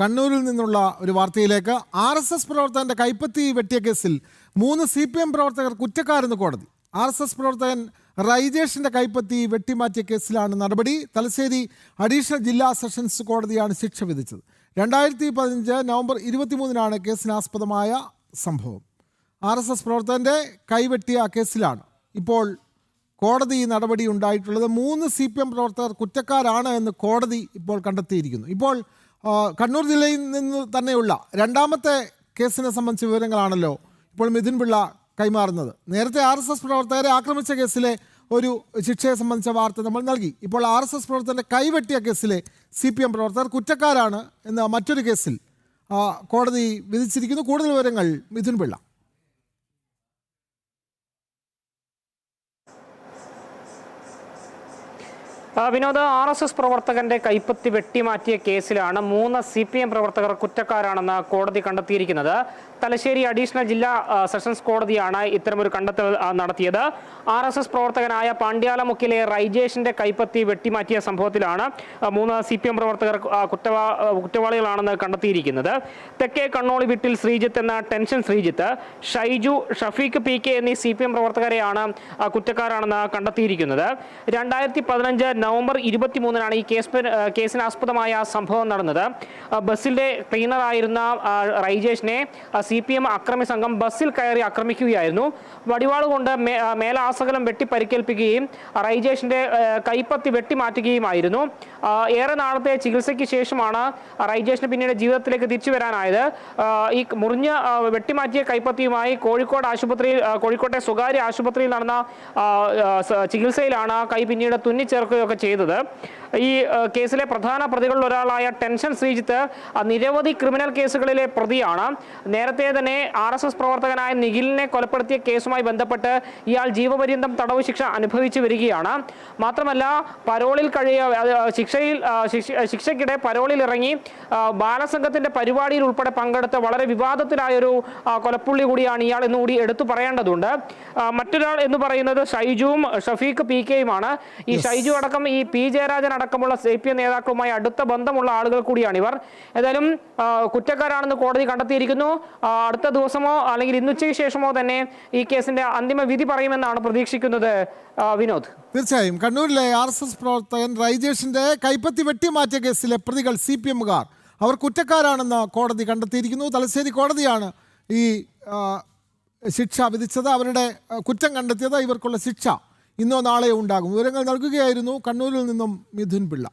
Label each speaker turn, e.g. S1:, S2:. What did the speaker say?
S1: കണ്ണൂരിൽ നിന്നുള്ള ഒരു വാർത്തയിലേക്ക്. RSS പ്രവർത്തകന്റെ കൈപ്പത്തി വെട്ടിയ കേസിൽ 3 CPM പ്രവർത്തകർ കുറ്റക്കാരെന്ന് കോടതി. RSS പ്രവർത്തകൻ റൈജേഷിന്റെ കൈപ്പത്തി വെട്ടിമാറ്റിയ കേസിലാണ് നടപടി. തലശ്ശേരി അഡീഷണൽ ജില്ലാ സെഷൻസ് കോടതിയാണ് ശിക്ഷ വിധിച്ചത്. 2015 നവംബർ 23 കേസിനാസ്പദമായ സംഭവം. RSS പ്രവർത്തകന്റെ കൈവെട്ടിയ കേസിലാണ് ഇപ്പോൾ കോടതി നടപടി ഉണ്ടായിട്ടുള്ളത്. 3 CPM പ്രവർത്തകർ കുറ്റക്കാരാണ് എന്ന് കോടതി ഇപ്പോൾ കണ്ടെത്തിയിരിക്കുന്നു. ഇപ്പോൾ കണ്ണൂർ ജില്ലയിൽ നിന്ന് തന്നെയുള്ള രണ്ടാമത്തെ കേസിനെ സംബന്ധിച്ച വിവരങ്ങളാണല്ലോ ഇപ്പോൾ മിഥുൻ പിള്ള കൈമാറുന്നത്. നേരത്തെ RSS പ്രവർത്തകരെ ആക്രമിച്ച കേസിലെ ഒരു ശിക്ഷയെ സംബന്ധിച്ച വാർത്ത നമ്മൾ നൽകി. ഇപ്പോൾ RSS പ്രവർത്തകരുടെ കൈവെട്ടിയ കേസിലെ CPM പ്രവർത്തകർ കുറ്റക്കാരാണ് എന്ന മറ്റൊരു കേസിൽ കോടതി വിധിച്ചിരിക്കുന്നു. കൂടുതൽ വിവരങ്ങൾ മിഥുൻ പിള്ള.
S2: വിനോദ്, RSS പ്രവർത്തകന്റെ കൈപ്പത്തി വെട്ടിമാറ്റിയ കേസിലാണ് 3 CPM പ്രവർത്തകർ കുറ്റക്കാരാണെന്ന് കോടതി കണ്ടെത്തിയിരിക്കുന്നത്. തലശ്ശേരി അഡീഷണൽ ജില്ലാ സെഷൻസ് കോടതിയാണ് ഇത്തരമൊരു കണ്ടെത്തൽ നടത്തിയത്. RSS പ്രവർത്തകനായ പാണ്ഡ്യാലമുക്കിലെ റൈജേഷിന്റെ കൈപ്പത്തി വെട്ടിമാറ്റിയ സംഭവത്തിലാണ് 3 CPM പ്രവർത്തകർ കുറ്റവാളികളാണെന്ന് കണ്ടെത്തിയിരിക്കുന്നത്. തെക്കേ കണ്ണോളി വീട്ടിൽ ശ്രീജിത്ത് എന്ന ടെൻഷൻ ശ്രീജിത്ത്, ഷൈജു, ഷഫീഖ് PK എന്നീ CPM പ്രവർത്തകരെയാണ് കുറ്റക്കാരാണെന്ന് കണ്ടെത്തിയിരിക്കുന്നത്. 2015 നവംബർ 23 ഈ കേസിനാസ്പദമായ സംഭവം നടന്നത്. ബസ്സിലെ ക്ലീനറായിരുന്ന റൈജേഷിനെ CPM അക്രമി സംഘം ബസ്സിൽ കയറി ആക്രമിക്കുകയായിരുന്നു. വടിവാൾ കൊണ്ട് മേലാസകലം വെട്ടി പരിക്കേൽപ്പിക്കുകയും റൈജേഷിന്റെ കൈപ്പത്തി വെട്ടിമാറ്റുകയുമായിരുന്നു. ഏറെ നാളത്തെ ചികിത്സയ്ക്ക് ശേഷമാണ് റൈജേഷിന് പിന്നീട് ജീവിതത്തിലേക്ക് തിരിച്ചു വരാനായത്. ഈ മുറിഞ്ഞ വെട്ടിമാറ്റിയ കൈപ്പത്തിയുമായി കോഴിക്കോട്ടെ സ്വകാര്യ ആശുപത്രിയിൽ നടന്ന ചികിത്സയിലാണ് കൈ പിന്നീട് തുന്നിച്ചേർക്കുകയൊക്കെ ചെയ്തത്. ഈ കേസിലെ പ്രധാന പ്രതികളിൽ ഒരാളായ ടെൻഷൻ ശ്രീജിത്ത് നിരവധി ക്രിമിനൽ കേസുകളിലെ പ്രതിയാണ്. നേരത്തെ തന്നെ RSS പ്രവർത്തകനായ നിഖിലിനെ കൊലപ്പെടുത്തിയ കേസുമായി ബന്ധപ്പെട്ട് ഇയാൾ ജീവപര്യന്തം തടവ് ശിക്ഷ അനുഭവിച്ചു വരികയാണ്. മാത്രമല്ല, പരോളിൽ ശിക്ഷയ്ക്കിടെ പരോളിൽ ഇറങ്ങി ബാലസംഘത്തിന്റെ പരിപാടിയിൽ ഉൾപ്പെടെ പങ്കെടുത്ത് വളരെ വിവാദത്തിലായൊരു കൊലപ്പുള്ളി കൂടിയാണ് ഇയാൾ എന്നുകൂടി എടുത്തു പറയേണ്ടതുണ്ട്. മറ്റൊരാൾ എന്ന് പറയുന്നത് ഷൈജുവും ഷഫീഖ് PKയുമാണ്. ഈ ഷൈജു അടക്കം ഈ P ജയരാജൻ അടക്കമുള്ള CPM നേതാക്കളുമായി അടുത്ത ബന്ധമുള്ള ആളുകൾ കൂടിയാണ് ഇവർ. ഏതായാലും കുറ്റക്കാരാണെന്ന് കോടതി കണ്ടെത്തിയിരിക്കുന്നു. അടുത്ത ദിവസമോ അല്ലെങ്കിൽ ഇന്നുച്ചയ്ക്ക് ശേഷമോ തന്നെ ഈ കേസിന്റെ അന്തിമ വിധി പറയുമെന്നാണ് പ്രതീക്ഷിക്കുന്നത്. വിനോദ്,
S1: തീർച്ചയായും കണ്ണൂരിലെ RSS പ്രവർത്തകൻ റൈജേഷിന്റെ കൈപ്പത്തി വെട്ടിമാറ്റിയ കേസിലെ പ്രതികൾ CPMകാർ അവർ കുറ്റക്കാരാണെന്ന് കോടതി കണ്ടെത്തിയിരിക്കുന്നു. തലശ്ശേരി കോടതിയാണ് ഈ ശിക്ഷ വിധിച്ചത്. അവരുടെ കുറ്റം കണ്ടെത്തിയത്. ഇവർക്കുള്ള ശിക്ഷ ഇന്നോ നാളെയോ ഉണ്ടാകും. വിവരങ്ങൾ നൽകുകയായിരുന്നു കണ്ണൂരിൽ നിന്നും മിഥുൻ പിള്ള.